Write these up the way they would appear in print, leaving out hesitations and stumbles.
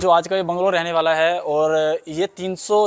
जो आज का ये बंगलो रहने वाला है और ये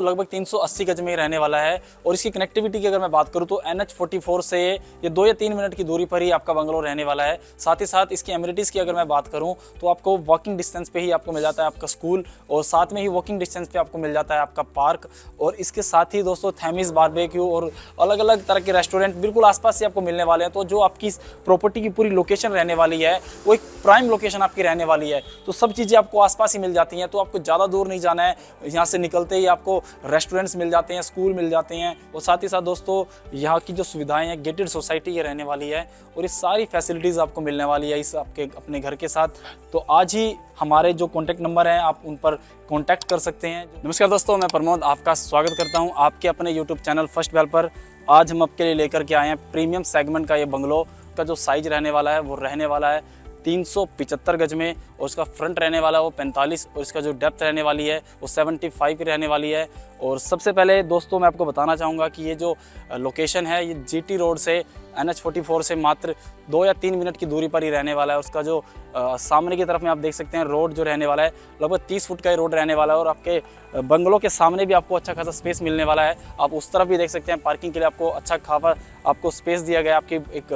लगभग 380 गज में रहने वाला है। और इसकी कनेक्टिविटी की अगर मैं बात करूँ तो NH44 से ये 2 या 3 मिनट की दूरी पर ही आपका बंगलो रहने वाला है। साथ ही साथ इसकी एमिनिटीज़ की अगर मैं बात करूँ तो आपको वॉकिंग डिस्टेंस पे ही आपको मिल जाता है आपका स्कूल, और साथ में ही वॉकिंग डिस्टेंस पे आपको मिल जाता है आपका पार्क। और इसके साथ ही दोस्तों थैमिस बारबेक्यू और अलग अलग तरह के रेस्टोरेंट बिल्कुल आसपास से आपको मिलने वाले हैं। तो जो आपकी प्रॉपर्टी की पूरी लोकेशन रहने वाली है वो एक प्राइम लोकेशन आपकी रहने वाली है। तो सब चीज़ें आपको आसपास ही मिल जाती हैं, तो आपको ज़्यादा दूर नहीं जाना है। यहाँ से निकलते ही आपको रेस्टोरेंट्स मिल जाते हैं, स्कूल मिल जाते हैं। और साथ ही साथ दोस्तों यहाँ की जो सुविधाएं हैं, गेटेड सोसाइटी ये रहने वाली है और ये सारी फैसिलिटीज़ आपको मिलने वाली है इस आपके अपने घर के साथ। तो आज ही हमारे जो कॉन्टैक्ट नंबर हैं आप उन पर कॉन्टैक्ट कर सकते हैं। नमस्कार दोस्तों, मैं प्रमोद आपका स्वागत करता हूँ आपके अपने यूट्यूब चैनल फर्स्ट बेल पर। आज हम आपके लिए लेकर के आए हैं प्रीमियम सेगमेंट का ये बंगलो का जो साइज रहने वाला है वो रहने वाला है 375 गज में, और उसका फ्रंट रहने वाला है वो 45, और इसका जो डेप्थ रहने वाली है वो 75 की रहने वाली है। और सबसे पहले दोस्तों मैं आपको बताना चाहूँगा कि ये जो लोकेशन है ये GT रोड से NH44 से मात्र 2 या 3 मिनट की दूरी पर ही रहने वाला है। उसका जो सामने की तरफ में आप देख सकते हैं रोड जो रहने वाला है लगभग 30 फुट का ही रोड रहने वाला है। और आपके बंगलों के सामने भी आपको अच्छा खासा स्पेस मिलने वाला है। आप उस तरफ भी देख सकते हैं पार्किंग के लिए आपको अच्छा खासा आपको स्पेस दिया गया है। आपकी एक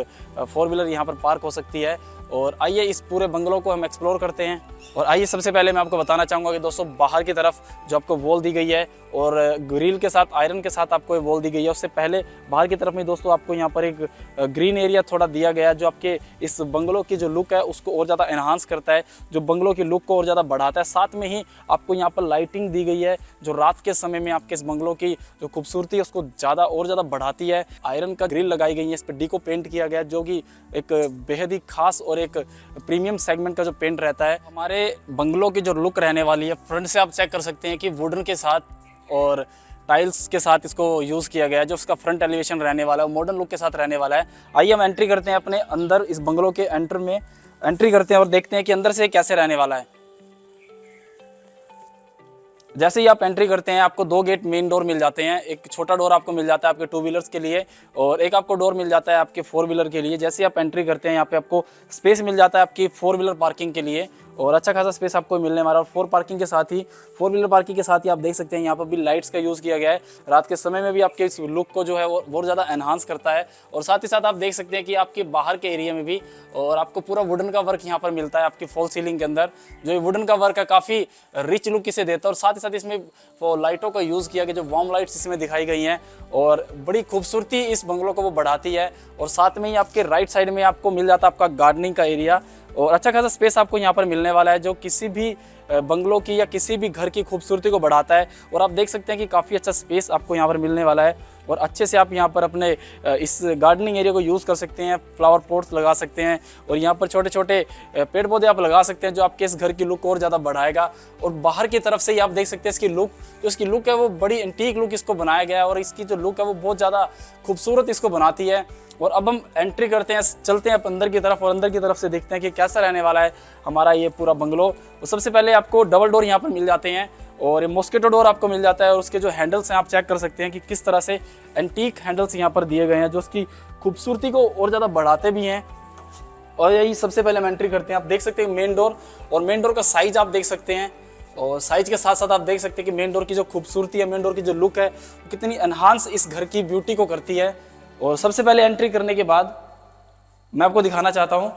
4 व्हीलर यहाँ पर पार्क हो सकती है। और आइए इस पूरे बंगलों को हम एक्सप्लोर करते हैं। और आइए सबसे पहले मैं आपको बताना चाहूँगा कि दोस्तों बाहर की तरफ जो आपको वॉल दी गई है और ग्रिल के साथ आयरन के साथ आपको ये वॉल दी गई है, उससे पहले बाहर की तरफ में दोस्तों आपको यहाँ पर एक ग्रीन एरिया थोड़ा दिया गया है जो आपके इस बंगलों की जो लुक है उसको और ज़्यादा एनहांस करता है, जो बंगलों की लुक को और ज़्यादा बढ़ाता है। साथ में ही आपको यहाँ पर लाइटिंग दी गई है जो रात के समय में आपके इस बंगलों की जो खूबसूरती है उसको ज़्यादा और ज़्यादा बढ़ाती है। आयरन का ग्रिल लगाई गई है, इस पर डीको पेंट किया गया है जो कि एक बेहद ही खास और एक प्रीमियम सेगमेंट का जो पेंट रहता है। हमारे बंगलों की जो लुक रहने वाली है फ्रंट से आप चेक कर सकते हैं कि वुडन के साथ और टाइल्स के साथ इसको यूज़ किया गया है। जो उसका फ्रंट एलिवेशन रहने वाला है वो मॉडर्न लुक के साथ रहने वाला है। आइए हम एंट्री करते हैं अपने अंदर, इस बंगलों के एंटर में एंट्री करते हैं और देखते हैं कि अंदर से कैसे रहने वाला है। जैसे ही आप एंट्री करते हैं आपको 2 गेट मेन डोर मिल जाते हैं। एक छोटा डोर आपको मिल जाता है आपके 2 व्हीलर्स के लिए और एक आपको डोर मिल जाता है आपके 4 व्हीलर के लिए। जैसे ही आप एंट्री करते हैं यहाँ पे आपको स्पेस मिल जाता है आपकी 4 व्हीलर पार्किंग के लिए और अच्छा खासा स्पेस आपको मिलने वाला है। और 4 व्हीलर पार्किंग के साथ ही आप देख सकते हैं यहाँ पर भी लाइट्स का यूज़ किया गया है। रात के समय में भी आपके इस लुक को जो है वो बहुत ज़्यादा एनहांस करता है। और साथ ही साथ आप देख सकते हैं कि आपके बाहर के एरिया में भी और आपको पूरा वुडन का वर्क यहाँ पर मिलता है आपकी फॉल सीलिंग के अंदर। जो ये वुडन का वर्क है काफ़ी रिच लुक इसे देता है। और साथ ही साथ इसमें लाइटों का यूज़ किया गया, जो वार्म लाइट्स इसमें दिखाई गई हैं और बड़ी खूबसूरती इस बंगलों को वो बढ़ाती है। और साथ में ही आपके राइट साइड में आपको मिल जाता है आपका गार्डनिंग का एरिया और अच्छा खासा स्पेस आपको यहाँ पर मिलने वाला है जो किसी भी बंगलों की या किसी भी घर की खूबसूरती को बढ़ाता है। और आप देख सकते हैं कि काफ़ी अच्छा स्पेस आपको यहाँ पर मिलने वाला है और अच्छे से आप यहाँ पर अपने इस गार्डनिंग एरिया को यूज़ कर सकते हैं। फ्लावर पॉट्स लगा सकते हैं और यहाँ पर छोटे छोटे पेड़ पौधे आप लगा सकते हैं जो आपके इस घर की लुक और ज़्यादा बढ़ाएगा। और बाहर की तरफ से ही आप देख सकते हैं इसकी लुक, जो इसकी लुक है वो बड़ी एंटीक लुक इसको बनाया गया है और इसकी जो लुक है वो बहुत ज़्यादा खूबसूरत इसको बनाती है। और अब हम एंट्री करते हैं, चलते हैं अंदर की तरफ और अंदर की तरफ से देखते हैं कि कैसा रहने वाला है हमारा ये पूरा बंगलो। तो सबसे पहले आपको डबल डोर यहाँ पर मिल जाते हैं और मॉस्किटो डोर आपको मिल जाता है और उसके जो हैंडल्स हैं आप चेक कर सकते हैं कि किस तरह से एंटीक हैंडल्स यहाँ पर दिए गए हैं जो उसकी खूबसूरती को और ज़्यादा बढ़ाते भी हैं। और यही सबसे पहले हम एंट्री करते हैं, आप देख सकते हैं मेन डोर और मेन डोर का साइज आप देख सकते हैं। और साइज के साथ साथ आप देख सकते हैं कि मेन डोर की जो खूबसूरती है, मेन डोर की जो लुक है कितनी एनहांस इस घर की ब्यूटी को करती है। और सबसे पहले एंट्री करने के बाद मैं आपको दिखाना चाहता हूं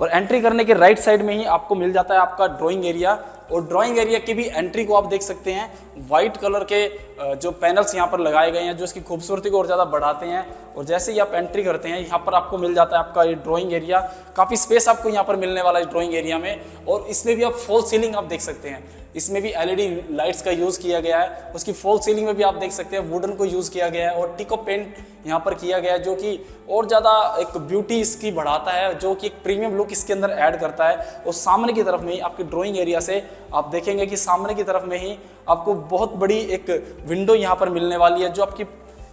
और एंट्री करने के राइट साइड में ही आपको मिल जाता है आपका ड्राइंग एरिया। और ड्राइंग एरिया की भी एंट्री को आप देख सकते हैं, वाइट कलर के जो पैनल्स यहाँ पर लगाए गए हैं जो इसकी खूबसूरती को और ज़्यादा बढ़ाते हैं। और जैसे ही आप एंट्री करते हैं यहाँ पर आपको मिल जाता है आपका ये ड्राइंग एरिया। काफ़ी स्पेस आपको यहाँ पर मिलने वाला है इस ड्राइंग एरिया में। और इसमें भी आप फॉल सीलिंग आप देख सकते हैं, इसमें भी LED लाइट्स का यूज़ किया गया है। उसकी फॉल सीलिंग में भी आप देख सकते हैं वुडन को यूज़ किया गया है और टिको पेंट यहाँ पर किया गया है जो कि और ज़्यादा एक ब्यूटी इसकी बढ़ाता है, जो कि एक प्रीमियम लुक इसके अंदर ऐड करता है। और सामने की तरफ में ही आपकी ड्राइंग एरिया से आप देखेंगे कि सामने की तरफ में ही आपको बहुत बड़ी एक विंडो यहाँ पर मिलने वाली है जो आपकी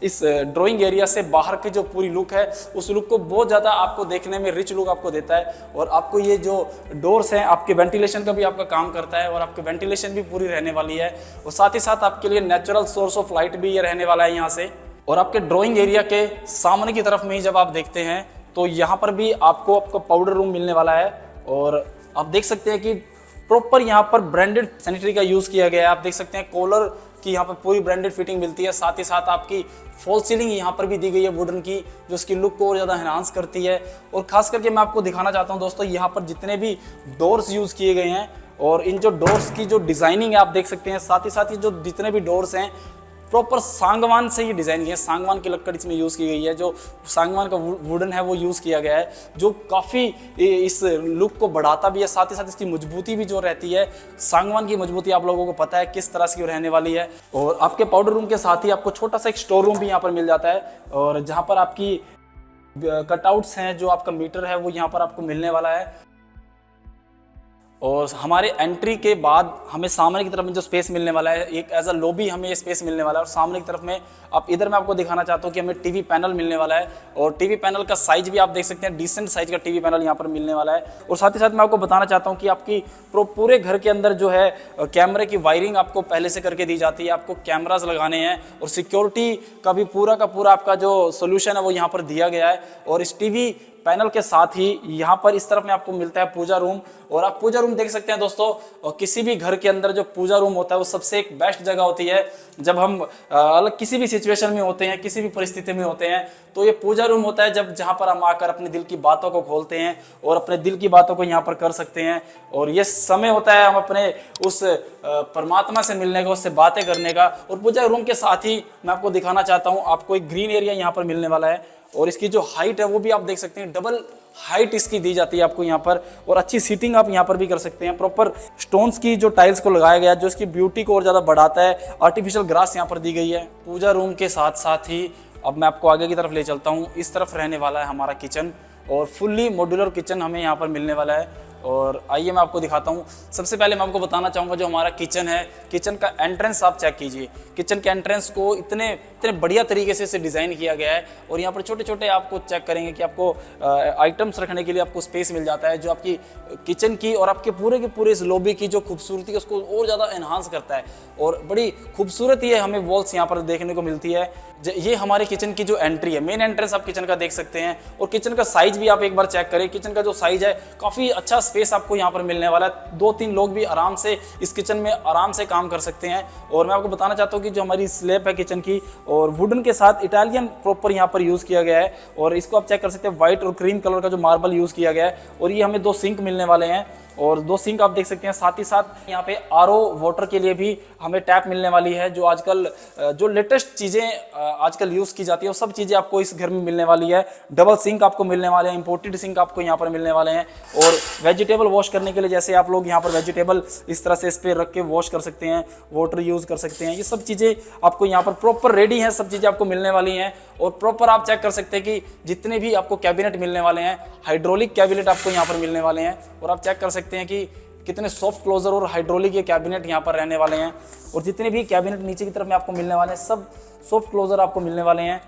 इस ड्राइंग एरिया से बाहर की जो पूरी लुक है उस लुक को बहुत ज़्यादा आपको देखने में रिच लुक आपको देता है। और आपको ये जो डोर्स हैं आपके वेंटिलेशन का भी आपका काम करता है और आपकी वेंटिलेशन भी पूरी रहने वाली है। और साथ ही साथ आपके लिए नेचुरल सोर्स ऑफ लाइट भी ये रहने वाला है यहाँ से। और आपके ड्राइंग एरिया के सामने की तरफ में ही जब आप देखते हैं तो यहाँ पर भी आपको पाउडर रूम मिलने वाला है। और आप देख सकते हैं कि प्रॉपर यहाँ पर ब्रांडेड सैनिटरी का यूज़ किया गया है। आप देख सकते हैं कॉलर की यहाँ पर पूरी ब्रांडेड फिटिंग मिलती है। साथ ही साथ आपकी फॉल सीलिंग यहाँ पर भी दी गई है वुडन की, जो उसकी लुक को और ज़्यादा एनहांस करती है। और खास करके मैं आपको दिखाना चाहता हूँ दोस्तों, यहाँ पर जितने भी डोर्स यूज़ किए गए हैं और इन जो डोर्स की जो डिज़ाइनिंग है आप देख सकते हैं। साथ ही जो जितने भी डोर्स हैं प्रॉपर सांगवान से ये डिज़ाइन किया है। सांगवान की लकड़ इसमें यूज़ की गई है, जो सांगवान का वुडन है वो यूज़ किया गया है, जो काफ़ी इस लुक को बढ़ाता भी है। साथ ही साथ इसकी मजबूती भी जो रहती है, सांगवान की मजबूती आप लोगों को पता है किस तरह से रहने वाली है। और आपके पाउडर रूम के साथ ही आपको छोटा सा एक स्टोर रूम भी यहाँ पर मिल जाता है, और जहाँ पर आपकी कटआउट्स हैं, जो आपका मीटर है वो यहाँ पर आपको मिलने वाला है। और हमारे एंट्री के बाद हमें सामने की तरफ में जो स्पेस मिलने वाला है, एक एज अ लॉबी हमें ये स्पेस मिलने वाला है। और सामने की तरफ में आप इधर मैं आपको दिखाना चाहता हूँ कि हमें टीवी पैनल मिलने वाला है, और टीवी पैनल का साइज भी आप देख सकते हैं, डिसेंट साइज का टीवी पैनल यहाँ पर मिलने वाला है। और साथ ही साथ मैं आपको बताना चाहता हूँ कि आपकी पूरे घर के अंदर जो है कैमरे की वायरिंग आपको पहले से करके दी जाती है। आपको कैमराज लगाने हैं और सिक्योरिटी का भी पूरा का पूरा आपका जो सोल्यूशन है वो यहाँ पर दिया गया है। और इस टीवी पैनल के साथ ही यहाँ पर इस तरफ में आपको मिलता है पूजा रूम। और आप पूजा रूम देख सकते हैं दोस्तों, और किसी भी घर के अंदर जो पूजा रूम होता है वो सबसे एक बेस्ट जगह होती है। जब हम अलग किसी भी सिचुएशन में होते हैं, किसी भी परिस्थिति में होते हैं, तो ये पूजा रूम होता है जब जहाँ पर हम आकर अपने दिल की बातों को खोलते हैं और अपने दिल की बातों को यहाँ पर कर सकते हैं। और ये समय होता है हम अपने उस परमात्मा से मिलने का, उससे बातें करने का। और पूजा रूम के साथ ही मैं आपको दिखाना चाहता हूँ, आपको एक ग्रीन एरिया यहाँ पर मिलने वाला है। और इसकी जो हाइट है वो भी आप देख सकते हैं, डबल हाइट इसकी दी जाती है आपको यहाँ पर। और अच्छी सीटिंग आप यहाँ पर भी कर सकते हैं। प्रॉपर स्टोन्स की जो टाइल्स को लगाया गया है, जो इसकी ब्यूटी को और ज़्यादा बढ़ाता है। आर्टिफिशियल ग्रास यहाँ पर दी गई है। पूजा रूम के साथ साथ ही अब मैं आपको आगे की तरफ ले चलता हूँ। इस तरफ रहने वाला है हमारा किचन, और फुल्ली मॉड्यूलर किचन हमें यहाँ पर मिलने वाला है। और आइए मैं आपको दिखाता हूँ। सबसे पहले मैं आपको बताना चाहूँगा जो हमारा किचन है, किचन का एंट्रेंस आप चेक कीजिए। किचन के एंट्रेंस को इतने बढ़िया तरीके से इसे डिज़ाइन किया गया है। और यहाँ पर छोटे छोटे आपको चेक करेंगे कि आपको आइटम्स रखने के लिए आपको स्पेस मिल जाता है, जो आपकी किचन की और आपके पूरे के पूरे इस लॉबी की जो खूबसूरती है उसको और ज़्यादा एनहांस करता है। और बड़ी खूबसूरत ये हमें वॉल्स यहाँ पर देखने को मिलती है। ये हमारे किचन की जो एंट्री है, मेन एंट्रेंस आप किचन का देख सकते हैं। और किचन का साइज भी आप एक बार चेक करें। किचन का जो साइज है, काफ़ी अच्छा स्पेस आपको यहाँ पर मिलने वाला है। 2-3 लोग भी आराम से इस किचन में आराम से काम कर सकते हैं। और मैं आपको बताना चाहता हूँ कि जो हमारी स्लैब है किचन की, और वुडन के साथ इटालियन प्रॉपर यहाँ पर यूज़ किया गया है। और इसको आप चेक कर सकते हैं, व्हाइट और क्रीम कलर का जो मार्बल यूज़ किया गया है। और ये हमें 2 सिंक मिलने वाले हैं, और 2 सिंक आप देख सकते हैं। साथ ही साथ यहाँ पे आरओ वाटर के लिए भी हमें टैप मिलने वाली है। जो आजकल जो लेटेस्ट चीज़ें आजकल यूज़ की जाती है वो सब चीज़ें आपको इस घर में मिलने वाली है। डबल सिंक आपको मिलने वाले हैं, इंपोर्टेड सिंक आपको यहाँ पर मिलने वाले हैं। और वेजिटेबल वॉश करने के लिए, जैसे आप लोग यहाँ पर वेजिटेबल इस तरह से इस पर रख के वॉश कर सकते हैं, वाटर यूज़ कर सकते हैं। ये सब चीज़ें आपको यहाँ पर प्रॉपर रेडी हैं, सब चीज़ें आपको मिलने वाली हैं। और प्रॉपर आप चेक कर सकते हैं कि जितने भी आपको कैबिनेट मिलने वाले हैं, हाइड्रोलिक कैबिनेट आपको यहाँ पर मिलने वाले हैं। और आप चेक कर सकते हैं कि कितने सॉफ्ट क्लोजर और हाइड्रोलिक के कैबिनेट यहाँ पर रहने वाले हैं। और जितने भी कैबिनेट नीचे की तरफ में आपको मिलने वाले हैं, सब सॉफ्ट क्लोजर आपको मिलने वाले हैं।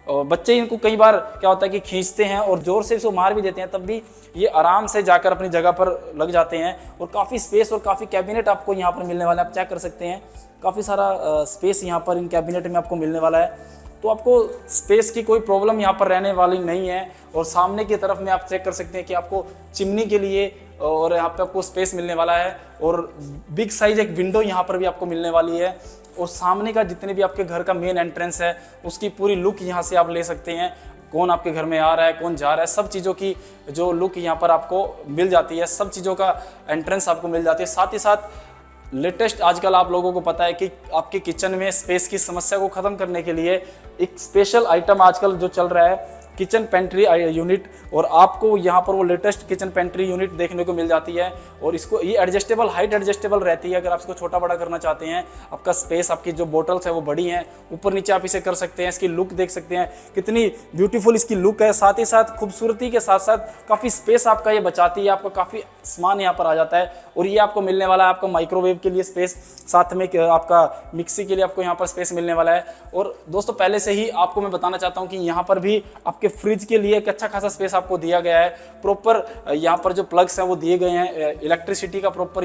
और बच्चे इनको कई बार क्या होता है कि खींचते हैं और जोर से इसको मार भी देते हैं, तब भी ये आराम से जाकर अपनी जगह पर लग जाते हैं। और काफ़ी स्पेस और काफ़ी कैबिनेट आपको यहाँ पर मिलने वाला है। आप चेक कर सकते हैं, काफ़ी सारा स्पेस यहाँ पर इन कैबिनेट में आपको मिलने वाला है। तो आपको स्पेस की कोई प्रॉब्लम यहाँ पर रहने वाली नहीं है। और सामने की तरफ में आप चेक कर सकते हैं कि आपको चिमनी के लिए और यहाँ पे आपको स्पेस मिलने वाला है। और बिग साइज एक विंडो यहाँ पर भी आपको मिलने वाली है। और सामने का जितने भी आपके घर का मेन एंट्रेंस है उसकी पूरी लुक यहाँ से आप ले सकते हैं। कौन आपके घर में आ रहा है, कौन जा रहा है, सब चीज़ों की जो लुक यहाँ पर आपको मिल जाती है, सब चीज़ों का एंट्रेंस आपको मिल जाती है। साथ ही साथ लेटेस्ट आजकल आप लोगों को पता है कि आपके किचन में स्पेस की समस्या को ख़त्म करने के लिए एक स्पेशल आइटम आजकल जो चल रहा है, किचन पेंट्री यूनिट। और आपको यहाँ पर वो लेटेस्ट किचन पेंट्री यूनिट देखने को मिल जाती है। और इसको ये एडजस्टेबल, हाइट एडजस्टेबल रहती है। अगर आप इसको छोटा बड़ा करना चाहते हैं, आपका स्पेस, आपकी जो बोटल्स है वो बड़ी हैं, ऊपर नीचे आप इसे कर सकते हैं। इसकी लुक देख सकते हैं, कितनी ब्यूटीफुल इसकी लुक है। साथ ही साथ खूबसूरती के साथ साथ काफ़ी स्पेस आपका ये बचाती है। आपका काफ़ी सामान यहाँ पर आ जाता है। और ये आपको मिलने वाला है आपको माइक्रोवेव के लिए स्पेस, साथ में आपका मिक्सी के लिए आपको यहाँ पर स्पेस मिलने वाला है। और दोस्तों पहले से ही आपको मैं बताना चाहता हूँ कि यहाँ पर भी आपके फ्रिज के लिए एक अच्छा खासा स्पेस आपको दिया गया है। प्रॉपर यहाँ पर जो प्लग्स हैं वो दिए गए हैं, इलेक्ट्रिसिटी का प्रॉपर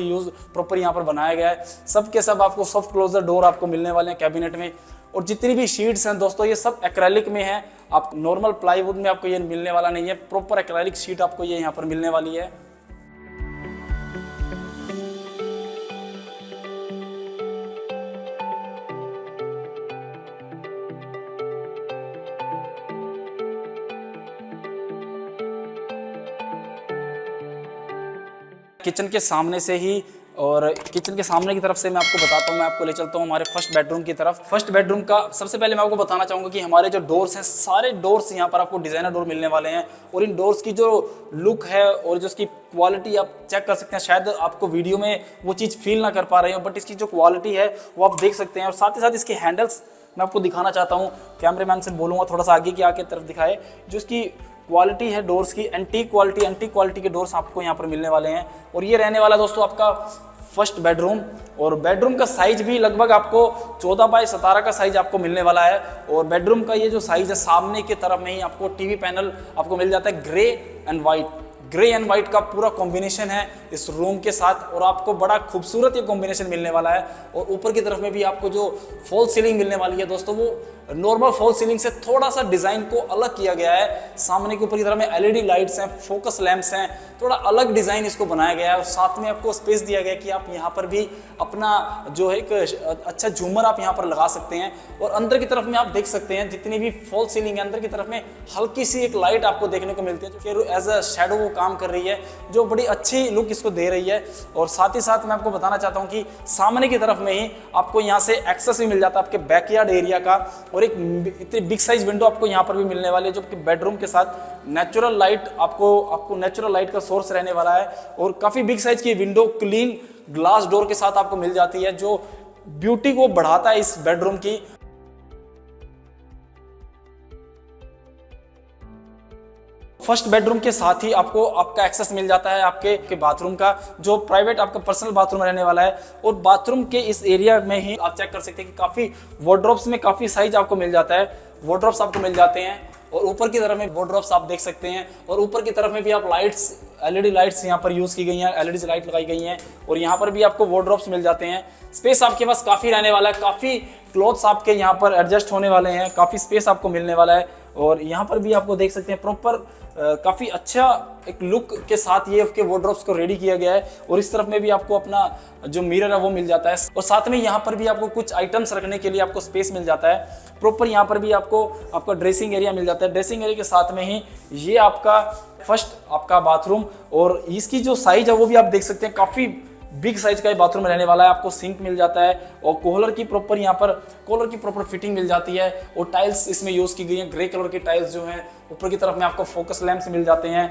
यहाँ पर बनाया गया है। सब के सब आपको सॉफ्ट क्लोजर डोर आपको मिलने वाले हैं कैबिनेट में। और जितनी भी शीट्स हैं दोस्तों ये सब एक्रेलिक में हैं। आप नॉर्मल प्लाईवुड में आपको ये मिलने वाला नहीं है, प्रॉपर एक्रेलिक शीट आपको ये यहाँ पर मिलने वाली है। किचन के सामने से ही और किचन के सामने की तरफ से मैं आपको बताता हूँ, मैं आपको ले चलता हूँ हमारे फर्स्ट बेडरूम की तरफ। फर्स्ट बेडरूम का सबसे पहले मैं आपको बताना चाहूँगा कि हमारे जो डोर्स हैं, सारे डोर्स यहाँ पर आपको डिज़ाइनर डोर मिलने वाले हैं और इन डोर्स की जो लुक है और जो इसकी क्वालिटी आप चेक कर सकते हैं। शायद आपको वीडियो में वो चीज़ फील ना कर पा रहे हो, बट इसकी जो क्वालिटी है वो आप देख सकते हैं। और साथ ही साथ इसके हैंडल्स मैं आपको दिखाना चाहता हूँ, कैमरेमैन से बोलूँगा थोड़ा सा आगे की आके तरफ दिखाए। जो इसकी क्वालिटी है डोर्स की, एंटीक क्वालिटी के डोर्स आपको यहाँ पर मिलने वाले हैं। और ये रहने वाला दोस्तों आपका फर्स्ट बेडरूम, और बेडरूम का साइज भी लगभग आपको 14 बाय 17 का साइज आपको मिलने वाला है। और बेडरूम का ये जो साइज है, सामने की तरफ में ही आपको टीवी पैनल आपको मिल जाता है, ग्रे एंड वाइट का पूरा कॉम्बिनेशन है इस रूम के साथ, और आपको बड़ा खूबसूरत ये कॉम्बिनेशन मिलने वाला है। और ऊपर की तरफ में भी आपको जो फॉल सीलिंग मिलने वाली है दोस्तों, वो नॉर्मल फॉल सीलिंग से थोड़ा सा डिजाइन को अलग किया गया है। सामने के ऊपर की तरफ में एलईडी लाइट्स हैं, फोकस लैंप्स हैं, थोड़ा अलग डिजाइन इसको बनाया गया है। और साथ में आपको स्पेस दिया गया है कि आप यहाँ पर भी अपना जो है एक अच्छा झूमर आप यहाँ पर लगा सकते हैं। और अंदर की तरफ में आप देख सकते हैं जितनी भी फॉल सीलिंग है, अंदर की तरफ में हल्की सी एक लाइट आपको देखने को मिलती है जो एज अ शैडो वो काम कर रही है, जो बड़ी अच्छी लुक इसको दे रही है। और साथ ही साथ मैं आपको बताना चाहता हूँ कि सामने की तरफ में ही आपको यहाँ से एक्सेस भी मिल जाता है आपके बैकयार्ड एरिया का, और एक इतनी बिग साइज विंडो आपको यहाँ पर भी मिलने वाली है, जो कि बेडरूम के साथ नेचुरल लाइट आपको नेचुरल लाइट का सोर्स रहने वाला है। और काफी बिग साइज की विंडो क्लीन ग्लास डोर के साथ आपको मिल जाती है, जो ब्यूटी को बढ़ाता है इस बेडरूम की। फर्स्ट बेडरूम के साथ ही आपको आपका एक्सेस मिल जाता है आपके बाथरूम का, जो प्राइवेट आपका पर्सनल बाथरूम रहने वाला है। और बाथरूम के इस एरिया में ही आप चेक कर सकते हैं कि काफी वार्डरोब्स में काफी साइज आपको मिल जाता है, वार्डरोब्स आपको मिल जाते हैं। और ऊपर की तरफ में वार्डरोब्स आप देख सकते हैं, और ऊपर की तरफ में भी आप लाइट्स, एलईडी लाइट्स यहाँ पर यूज की गई हैं, एलईडी लाइट लगाई गई हैं, और यहाँ पर भी आपको वार्डरोब्स मिल जाते हैं। स्पेस आपके पास काफी रहने वाला है, काफी क्लॉथ्स आपके यहाँ पर एडजस्ट होने वाले हैं, काफी स्पेस आपको मिलने वाला है। और यहाँ पर भी आपको देख सकते हैं प्रॉपर काफी अच्छा एक लुक के साथ ये आपके वार्डरोब्स को रेडी किया गया है। और इस तरफ में भी आपको अपना जो मिरर है वो मिल जाता है, और साथ में यहाँ पर भी आपको कुछ आइटम्स रखने के लिए आपको स्पेस मिल जाता है। प्रॉपर यहाँ पर भी आपका ड्रेसिंग एरिया मिल जाता है। ड्रेसिंग एरिया के साथ में ही ये आपका फर्स्ट आपका बाथरूम, और इसकी जो साइज है वो भी आप देख सकते हैं, काफी बिग साइज का बाथरूम रहने वाला है। आपको सिंक मिल जाता है, और कॉलर की प्रॉपर फिटिंग मिल जाती है, और टाइल्स इसमें यूज की गई है, ग्रे कलर की टाइल्स जो हैं। ऊपर की तरफ में आपको फोकस लैंप्स मिल जाते हैं।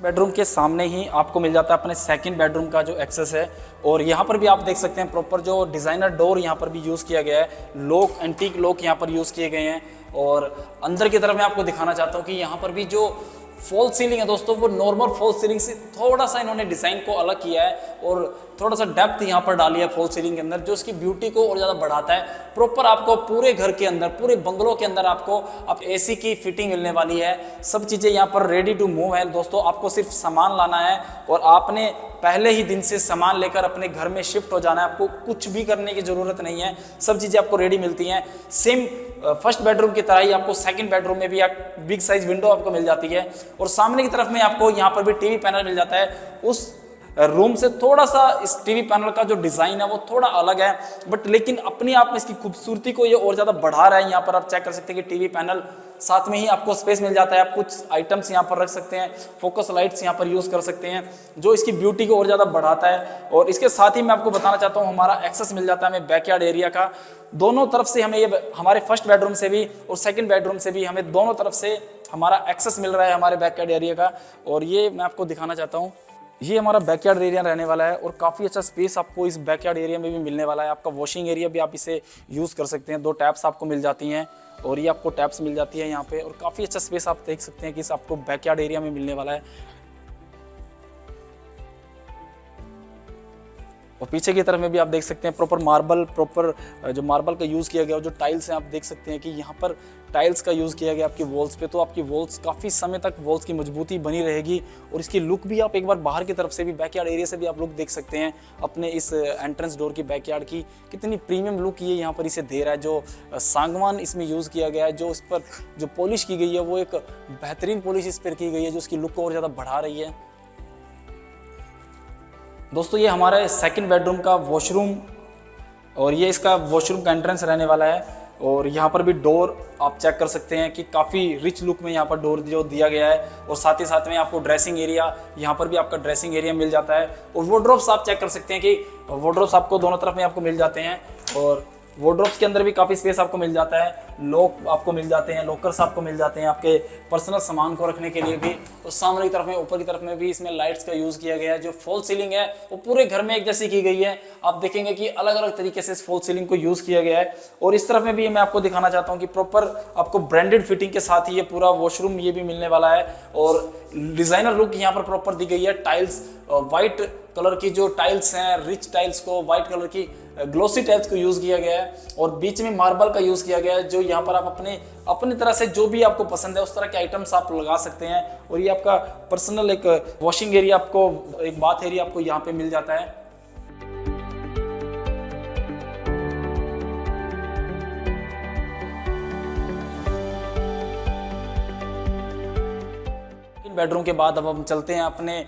बेडरूम के सामने ही आपको मिल जाता है अपने सेकंड बेडरूम का जो एक्सेस है, और यहाँ पर भी आप देख सकते हैं प्रॉपर जो डिज़ाइनर डोर यहाँ पर भी यूज़ किया गया है, लॉक, एंटीक लॉक यहाँ पर यूज़ किए गए हैं। और अंदर की तरफ मैं आपको दिखाना चाहता हूँ कि यहाँ पर भी जो फॉल सीलिंग है दोस्तों, वो नॉर्मल फॉल सीलिंग से थोड़ा सा इन्होंने डिज़ाइन को अलग किया है, और थोड़ा सा डेप्थ यहाँ पर डाली है फॉल सीलिंग के अंदर, जो इसकी ब्यूटी को और ज़्यादा बढ़ाता है। प्रॉपर आपको पूरे घर के अंदर, पूरे बंगलों के अंदर आपको अब एसी की फिटिंग मिलने वाली है। सब चीज़ें यहाँ पर रेडी टू मूव है दोस्तों। आपको सिर्फ सामान लाना है, और आपने पहले ही दिन से सामान लेकर अपने घर में शिफ्ट हो जाना है। आपको कुछ भी करने की ज़रूरत नहीं है, सब चीज़ें आपको रेडी मिलती हैं। सेम फर्स्ट बेडरूम की तरह ही आपको सेकंड बेडरूम में भी एक बिग साइज विंडो आपको मिल जाती है, और सामने की तरफ में आपको यहाँ पर भी टीवी पैनल मिल जाता है। उस रूम से थोड़ा सा इस टीवी पैनल का जो डिज़ाइन है वो थोड़ा अलग है, बट लेकिन अपने आप में इसकी खूबसूरती को ये और ज़्यादा बढ़ा रहा है। यहाँ पर आप चेक कर सकते हैं कि टीवी पैनल, साथ में ही आपको स्पेस मिल जाता है, आप कुछ आइटम्स यहाँ पर रख सकते हैं, फोकस लाइट्स यहाँ पर यूज़ कर सकते हैं, जो इसकी ब्यूटी को और ज़्यादा बढ़ाता है। और इसके साथ ही मैं आपको बताना चाहता हूँ, हमारा एक्सेस मिल जाता है हमें बैकयार्ड एरिया का। दोनों तरफ से हमें ये, हमारे फर्स्ट बेडरूम से भी और सेकंड बेडरूम से भी हमें दोनों तरफ से हमारा एक्सेस मिल रहा है हमारे बैकयार्ड एरिया का। और ये मैं आपको दिखाना चाहता हूँ, ये हमारा बैकयार्ड एरिया रहने वाला है, और काफ़ी अच्छा स्पेस आपको इस बैकयार्ड एरिया में भी मिलने वाला है। आपका वॉशिंग एरिया भी आप इसे यूज़ कर सकते हैं, 2 टैप्स आपको मिल जाती हैं, और ये आपको टैप्स मिल जाती है यहाँ पे। और काफ़ी अच्छा स्पेस आप देख सकते हैं कि इस आपको बैकयार्ड एरिया में मिलने वाला है। और पीछे की तरफ में भी आप देख सकते हैं प्रॉपर जो मार्बल का यूज़ किया गया, जो टाइल्स हैं आप देख सकते हैं कि यहाँ पर टाइल्स का यूज़ किया गया आपकी वॉल्स पे। तो आपकी वॉल्स काफ़ी समय तक वॉल्स की मजबूती बनी रहेगी। और इसकी लुक भी आप एक बार बाहर की तरफ से भी, बैकयार्ड एरिया से भी आप लुक देख सकते हैं अपने इस एंट्रेंस डोर की बैकयार्ड की, कितनी प्रीमियम लुक ये यहाँ पर इसे दे रहा है। जो सांगवान इसमें यूज़ किया गया है, जो इस पर जो पॉलिश की गई है वो एक बेहतरीन पॉलिश इस पर की गई है, जो इसकी लुक को और ज़्यादा बढ़ा रही है। दोस्तों ये हमारा सेकंड बेडरूम का वॉशरूम, और ये इसका वॉशरूम का एंट्रेंस रहने वाला है। और यहाँ पर भी डोर आप चेक कर सकते हैं कि काफ़ी रिच लुक में यहाँ पर डोर जो दिया गया है। और साथ ही साथ में आपको ड्रेसिंग एरिया, यहाँ पर भी आपका ड्रेसिंग एरिया मिल जाता है। और वार्डरोब्स आप चेक कर सकते हैं कि वार्डरोब्स आपको दोनों तरफ में आपको मिल जाते हैं। और वार्डरोब्स के अंदर भी काफ़ी स्पेस आपको मिल जाता है, लॉक आपको मिल जाते हैं, लॉकर्स आपको मिल जाते हैं आपके पर्सनल सामान को रखने के लिए भी। और सामने की तरफ में, ऊपर की तरफ में भी इसमें लाइट्स का यूज़ किया गया है। जो फॉल सीलिंग है वो पूरे घर में एक जैसी की गई है। आप देखेंगे कि अलग अलग तरीके से इस फॉल सीलिंग को यूज़ किया गया है। और इस तरफ में भी मैं आपको दिखाना चाहता हूँ कि प्रॉपर आपको ब्रांडेड फिटिंग के साथ ही ये पूरा वॉशरूम ये भी मिलने वाला है। और डिज़ाइनर लुक यहाँ पर प्रॉपर दी गई है। टाइल्स वाइट कलर की जो टाइल्स हैं, रिच टाइल्स को, वाइट कलर की ग्लोसी टाइल्स को यूज़ किया गया है। और बीच में मार्बल का यूज़ किया गया है, जो यहाँ पर आप अपनी तरह से जो भी आपको पसंद है उस तरह के आइटम्स आप लगा सकते हैं। और ये आपका पर्सनल एक वॉशिंग एरिया, आपको एक बाथ एरिया आपको यहाँ पे मिल जाता है। बेडरूम के बाद अब हम चलते हैं अपने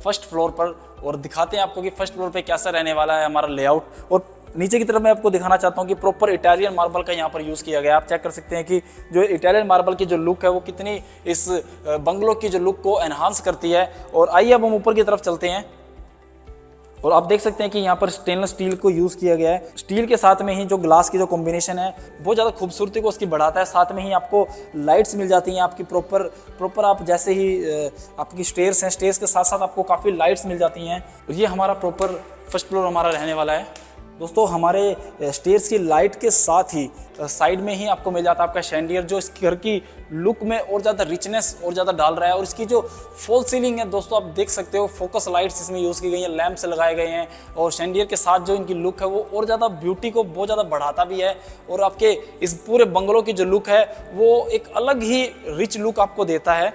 फर्स्ट फ्लोर पर और दिखाते हैं आपको कि फर्स्ट फ्लोर पे कैसा रहने वाला है हमारा लेआउट। और नीचे की तरफ मैं आपको दिखाना चाहता हूँ कि प्रॉपर इटालियन मार्बल का यहाँ पर यूज़ किया गया है। आप चेक कर सकते हैं कि जो इटालियन मार्बल की जो लुक है वो कितनी इस बंगलो की जो लुक को एनहांस करती है। और आइए अब हम ऊपर की तरफ चलते हैं। और आप देख सकते हैं कि यहाँ पर स्टेनलेस स्टील को यूज़ किया गया है। स्टील के साथ में ही जो ग्लास की जो कॉम्बिनेशन है बहुत ज़्यादा खूबसूरती को उसकी बढ़ाता है। साथ में ही आपको लाइट्स मिल जाती हैं आपकी प्रॉपर आप जैसे ही आपकी स्टेयर्स हैं, स्टेयर्स के साथ साथ आपको काफ़ी लाइट्स मिल जाती हैं। और ये हमारा प्रॉपर फर्स्ट फ्लोर हमारा रहने वाला है। दोस्तों हमारे स्टेयर्स की लाइट के साथ ही साइड में ही आपको मिल जाता है आपका शैंडियर, जो इस घर की लुक में और ज़्यादा रिचनेस और ज़्यादा डाल रहा है। और इसकी जो फॉल सीलिंग है दोस्तों आप देख सकते हो, फोकस लाइट्स इसमें यूज़ की गई हैं, लैंप्स लगाए गए हैं। और शैंडियर के साथ जो इनकी लुक है वो और ज़्यादा ब्यूटी को बहुत ज़्यादा बढ़ाता भी है। और आपके इस पूरे बंगलो की जो लुक है वो एक अलग ही रिच लुक आपको देता है।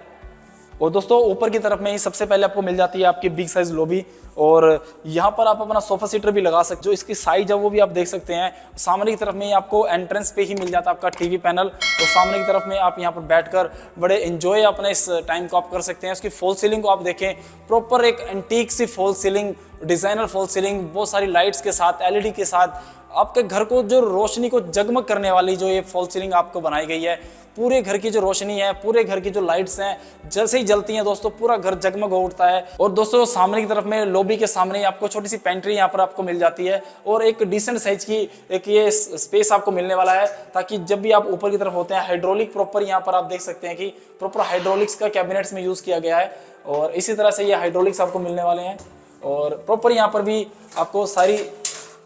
और दोस्तों ऊपर की तरफ में ही सबसे पहले आपको मिल जाती है आपकी बिग साइज लॉबी। और यहाँ पर आप अपना सोफा सीटर भी लगा सकते हो, जो इसकी साइज है वो भी आप देख सकते हैं। सामने की तरफ में आपको एंट्रेंस पे ही मिल जाता है आपका टीवी पैनल। तो सामने की तरफ में आप यहाँ पर बैठकर बड़े एंजॉय अपने इस टाइम को आप कर सकते हैं। उसकी फॉल सीलिंग को आप देखें, प्रॉपर एक एंटीक सी fall ceiling, designer fall ceiling, बहुत सारी लाइट्स के साथ, एलईडी के साथ आपके घर को जो रोशनी को जगमग करने वाली जो ये फॉल सीलिंग आपको बनाई गई है। पूरे घर की जो रोशनी है, पूरे घर की जो लाइट्स हैं, जैसे ही जलती हैं दोस्तों पूरा घर जगमग हो उठता है। और दोस्तों सामने की तरफ में लॉबी के सामने आपको छोटी सी पेंट्री यहाँ पर आपको मिल जाती है। और एक डिसेंट साइज की एक ये स्पेस आपको मिलने वाला है, ताकि जब भी आप ऊपर की तरफ होते हैं हाइड्रोलिक प्रॉपर यहाँ पर आप देख सकते हैं कि प्रॉपर हाइड्रोलिक्स का कैबिनेट्स में यूज़ किया गया है। और इसी तरह से ये हाइड्रोलिक्स आपको मिलने वाले हैं। और प्रॉपर यहाँ पर भी आपको सारी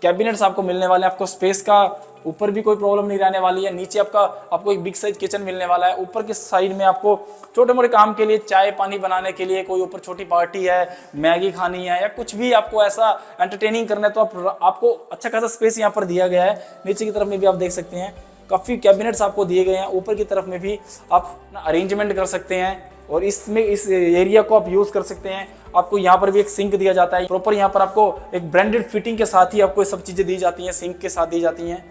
कैबिनेट्स आपको मिलने वाले हैं। आपको स्पेस का ऊपर भी कोई प्रॉब्लम नहीं रहने वाली है। नीचे आपको एक बिग साइज किचन मिलने वाला है। ऊपर के साइड में आपको छोटे मोटे काम के लिए, चाय पानी बनाने के लिए, कोई ऊपर छोटी पार्टी है, मैगी खानी है या कुछ भी आपको ऐसा एंटरटेनिंग करना है तो आपको अच्छा खासा स्पेस यहाँ पर दिया गया है। नीचे की तरफ में भी आप देख सकते हैं काफ़ी कैबिनेट्स आपको दिए गए हैं। ऊपर की तरफ में भी आप अरेंजमेंट कर सकते हैं और इसमें इस एरिया को आप यूज़ कर सकते हैं। आपको यहाँ पर भी एक सिंक दिया जाता है प्रॉपर। यहाँ पर आपको एक ब्रांडेड फिटिंग के साथ ही आपको ये सब चीज़ें दी जाती हैं, सिंक के साथ दी जाती हैं।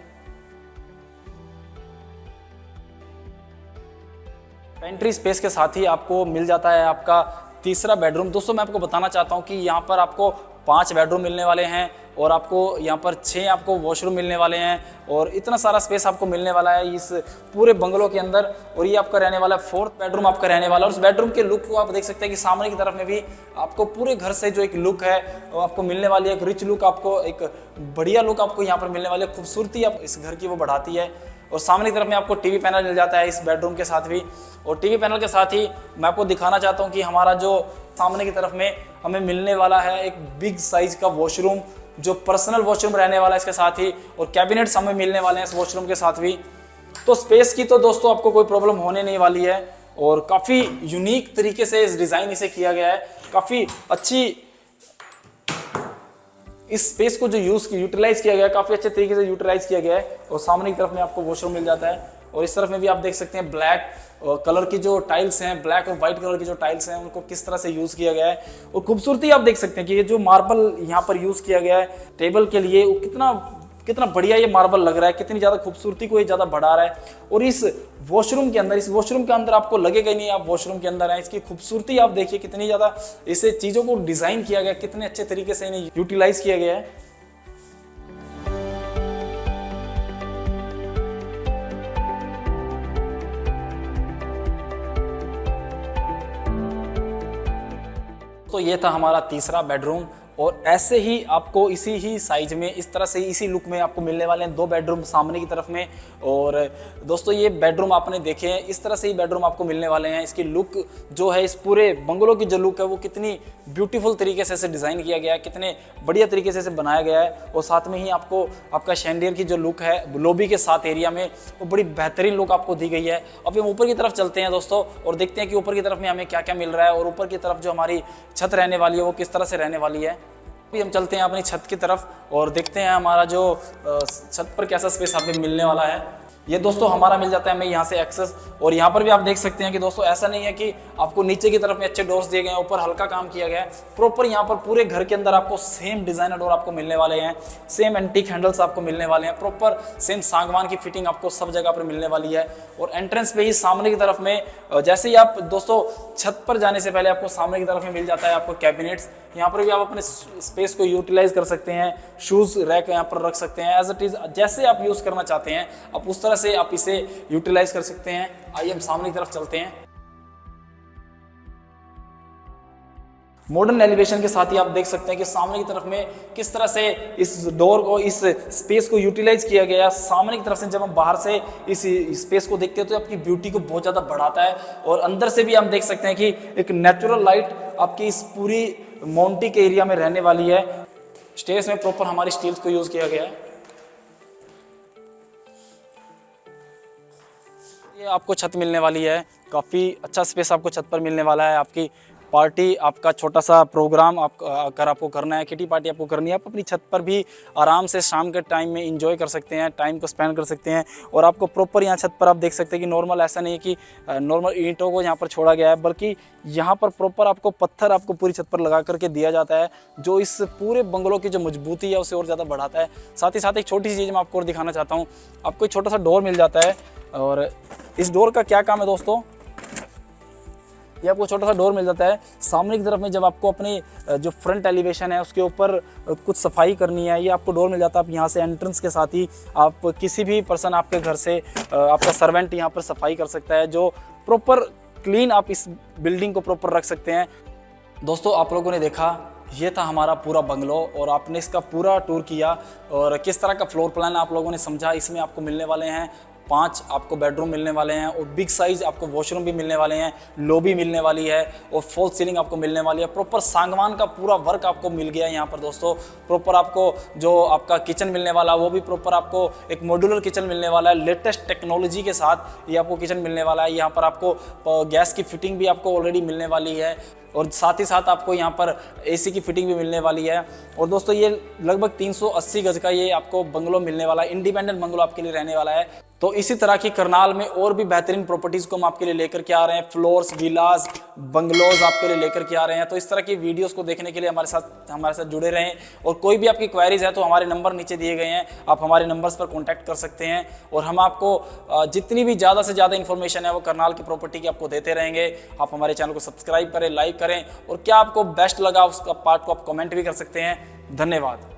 पेंट्री स्पेस के साथ ही आपको मिल जाता है आपका तीसरा बेडरूम। दोस्तों मैं आपको बताना चाहता हूँ कि यहाँ पर आपको 5 बेडरूम मिलने वाले हैं और आपको यहाँ पर 6 आपको वॉशरूम मिलने वाले हैं और इतना सारा स्पेस आपको मिलने वाला है इस पूरे बंगलो के अंदर। और ये आपका रहने वाला है 4th बेडरूम आपका रहने वाला है। और उस बेडरूम के लुक को आप देख सकते हैं कि सामने की तरफ में भी आपको पूरे घर से जो एक लुक है वो आपको मिलने वाली है। एक रिच लुक, आपको एक बढ़िया लुक आपको यहाँ पर मिलने वाली है। खूबसूरती आप इस घर की वो बढ़ाती है। और सामने की तरफ में आपको टीवी पैनल मिल जाता है इस बेडरूम के साथ भी। और टीवी पैनल के साथ ही मैं आपको दिखाना चाहता हूँ कि हमारा जो सामने की तरफ में हमें मिलने वाला है एक बिग साइज का वॉशरूम, जो पर्सनल वॉशरूम रहने वाला है इसके साथ ही। और कैबिनेट्स हमें मिलने वाले हैं इस वॉशरूम के साथ भी। तो स्पेस की तो दोस्तों आपको कोई प्रॉब्लम होने नहीं वाली है। और काफ़ी यूनिक तरीके से इस डिज़ाइन इसे किया गया है। काफ़ी अच्छी इस स्पेस को जो यूटिलाइज किया गया है, काफी अच्छे तरीके से यूटिलाइज किया गया है। और सामने की तरफ में आपको वॉशरूम मिल जाता है और इस तरफ में भी आप देख सकते हैं ब्लैक कलर की जो टाइल्स हैं, ब्लैक और व्हाइट कलर की जो टाइल्स हैं उनको किस तरह से यूज किया गया है। और खूबसूरती आप देख सकते हैं कि ये जो मार्बल यहाँ पर यूज किया गया है टेबल के लिए, वो कितना बढ़िया ये मार्बल लग रहा है, कितनी ज्यादा खूबसूरती को ये ज्यादा बढ़ा रहा है। और इस वॉशरूम के अंदर आपको लगेगा ही नहीं आप वॉशरूम के अंदर है। इसकी खूबसूरती आप देखिए कितनी ज्यादा, इसे चीजों को डिजाइन किया गया, कितने अच्छे तरीके से इन्हें यूटिलाइज किया गया है। तो ये था हमारा तीसरा बेडरूम और ऐसे ही आपको इसी ही साइज में, इस तरह से इसी लुक में आपको मिलने वाले हैं 2 बेडरूम सामने की तरफ में। और दोस्तों ये बेडरूम आपने देखे हैं, इस तरह से ही बेडरूम आपको मिलने वाले हैं। इसकी लुक जो है, इस पूरे बंगलो की जो लुक है वो कितनी ब्यूटीफुल तरीके से इसे डिज़ाइन किया गया है, कितने बढ़िया तरीके से इसे बनाया गया है। और साथ में ही आपको आपका शैंडियर की जो लुक है लॉबी के साथ एरिया में, वो बड़ी बेहतरीन लुक आपको दी गई है। अब हम ऊपर की तरफ चलते हैं दोस्तों और देखते हैं कि ऊपर की तरफ में हमें क्या क्या मिल रहा है और ऊपर की तरफ जो हमारी छत रहने वाली है वो किस तरह से रहने वाली है। अभी हम चलते हैं अपनी छत की तरफ और देखते हैं हमारा जो छत पर कैसा स्पेस हमें मिलने वाला है। ये दोस्तों हमारा मिल जाता है हमें यहाँ से एक्सेस। और यहाँ पर भी आप देख सकते हैं कि दोस्तों ऐसा नहीं है कि आपको नीचे की तरफ में अच्छे डोर्स दिए गए हैं, ऊपर हल्का काम किया गया है। प्रॉपर यहाँ पर पूरे घर के अंदर आपको सेम डिजाइनर डोर आपको मिलने वाले हैं, सेम एंटीक हैंडल्स आपको मिलने वाले हैं, प्रॉपर सेम सागवान की फिटिंग आपको सब जगह पर मिलने वाली है। और एंट्रेंस पे ही सामने की तरफ में जैसे ही आप दोस्तों छत पर जाने से पहले आपको सामने की तरफ में मिल जाता है आपको कैबिनेट्स। यहाँ पर भी आप अपने स्पेस को यूटिलाइज कर सकते हैं, शूज रैक यहाँ पर रख सकते हैं। एज इट इज जैसे आप यूज करना चाहते हैं आप उस तरह से आप इसे यूटिलाइज कर सकते हैं। आइए हम सामने की तरफ चलते हैं। मॉडर्न एलिवेशन के साथ ही आप देख सकते हैं कि सामने की तरफ में किस तरह से इस डोर को, इस स्पेस को यूटिलाइज किया गया। सामने की तरफ से जब हम बाहर से इस स्पेस को देखते हैं तो आपकी ब्यूटी को बहुत ज़्यादा बढ़ाता है। और अंदर से भी आप देख सकते हैं कि एक नेचुरल लाइट आपकी इस पूरी माउंटी के एरिया में रहने वाली है। स्टेयर्स में प्रॉपर हमारी स्टील्स को यूज किया गया है। ये आपको छत मिलने वाली है, काफ़ी अच्छा स्पेस आपको छत पर मिलने वाला है। आपकी पार्टी, आपका छोटा सा प्रोग्राम अगर आपको करना है, किटी पार्टी आपको करनी है, आप अपनी छत पर भी आराम से शाम के टाइम में एंजॉय कर सकते हैं, टाइम को स्पेंड कर सकते हैं। और आपको प्रॉपर यहाँ छत पर आप देख सकते हैं कि नॉर्मल ऐसा नहीं है कि नॉर्मल ईंटों को यहाँ पर छोड़ा गया है, बल्कि यहाँ पर प्रॉपर आपको पत्थर आपको पूरी छत पर लगा करके दिया जाता है, जो इस पूरे बंगलों की जो मजबूती है उसे और ज़्यादा बढ़ाता है। साथ ही साथ एक छोटी सी चीज़ मैं आपको और दिखाना चाहता हूँ। आपको एक छोटा सा डोर मिल जाता है और इस डोर का क्या काम है दोस्तों, ये आपको छोटा सा डोर मिल जाता है। सामने की तरफ में जब आपको अपनी जो फ्रंट एलिवेशन है उसके ऊपर कुछ सफाई करनी है, ये आपको डोर मिल जाता है। आप यहाँ से एंट्रेंस के साथ ही आप किसी भी पर्सन आपके घर से आपका सर्वेंट यहाँ पर सफाई कर सकता है, जो प्रॉपर क्लीन आप इस बिल्डिंग को प्रॉपर रख सकते हैं। दोस्तों आप लोगों ने देखा, ये था हमारा पूरा बंगलो और आपने इसका पूरा टूर किया और किस तरह का फ्लोर प्लान आप लोगों ने समझा। इसमें आपको मिलने वाले हैं 5 आपको बेडरूम मिलने वाले हैं और बिग साइज आपको वॉशरूम भी मिलने वाले हैं, लॉबी मिलने वाली है और फॉल सीलिंग आपको मिलने वाली है। प्रॉपर सागवान का पूरा वर्क आपको मिल गया है यहाँ पर दोस्तों। प्रॉपर आपको जो आपका किचन मिलने वाला वो भी प्रॉपर आपको एक मॉड्यूलर किचन मिलने वाला है, लेटेस्ट टेक्नोलॉजी के साथ ये आपको किचन मिलने वाला है। यहाँ पर आपको गैस की फिटिंग भी आपको ऑलरेडी मिलने वाली है और साथ ही साथ आपको यहाँ पर एसी की फिटिंग भी मिलने वाली है। और दोस्तों ये लगभग 380 गज का ये आपको बंगलो मिलने वाला है, इंडिपेंडेंट बंगलो आपके लिए रहने वाला है। तो इसी तरह की करनाल में और भी बेहतरीन प्रॉपर्टीज को हम आपके लिए लेकर के आ रहे हैं, फ्लोर्स, विलास, बंगलोज आपके लिए लेकर के आ रहे हैं। तो इस तरह की वीडियोस को देखने के लिए हमारे साथ जुड़े रहें। और कोई भी आपकी क्वेरीज है तो हमारे नंबर नीचे दिए गए हैं, आप हमारे नंबर्स पर कॉन्टैक्ट कर सकते हैं और हम आपको जितनी भी ज़्यादा से ज़्यादा इन्फॉर्मेशन है वो करनाल की प्रॉपर्टी की आपको देते रहेंगे। आप हमारे चैनल को सब्सक्राइब करें, लाइक करें और क्या आपको बेस्ट लगा उसका पार्ट को आप कमेंट भी कर सकते हैं। धन्यवाद।